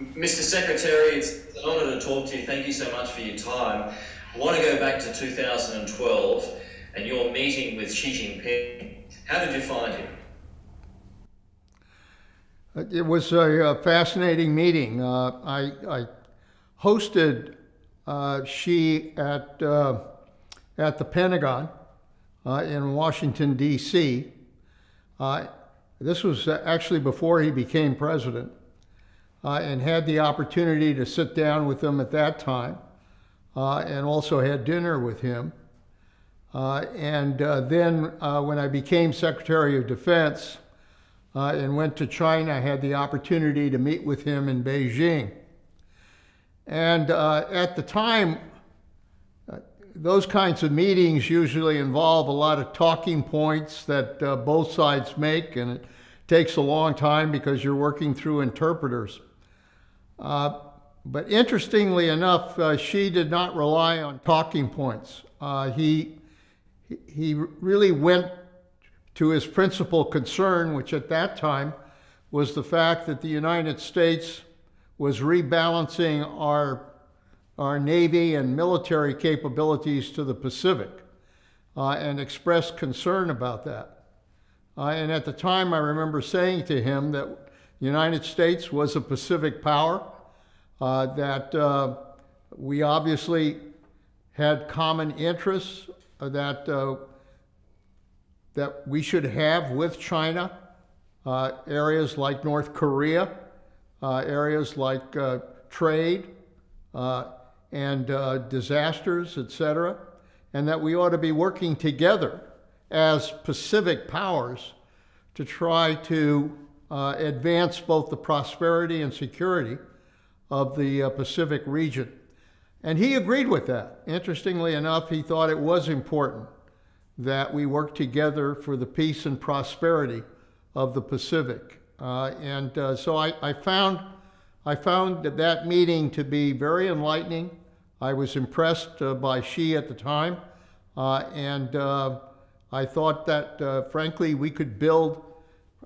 Mr. Secretary, it's an honour to talk to you. Thank you so much for your time. I want to go back to 2012 and your meeting with Xi Jinping. How did you find him? It was a fascinating meeting. I hosted Xi at the Pentagon in Washington, D.C. This was actually before he became president, and had the opportunity to sit down with him at that time, and also had dinner with him. Then when I became Secretary of Defense and went to China, I had the opportunity to meet with him in Beijing. And at the time, those kinds of meetings usually involve a lot of talking points that both sides make, and it takes a long time because you're working through interpreters. But interestingly enough, Xi did not rely on talking points. He really went to his principal concern, which at that time was the fact that the United States was rebalancing our Navy and military capabilities to the Pacific, and expressed concern about that. And at the time, I remember saying to him that the United States was a Pacific power, that we obviously had common interests that we should have with China, areas like North Korea, areas like trade and disasters, etc., and that we ought to be working together as Pacific powers to try to advance both the prosperity and security of the Pacific region. And he agreed with that. Interestingly enough, he thought it was important that we work together for the peace and prosperity of the Pacific. So I found that meeting to be very enlightening. I was impressed by Xi at the time, and I thought that, frankly, we could build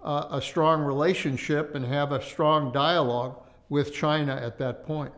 a strong relationship and have a strong dialogue with China at that point.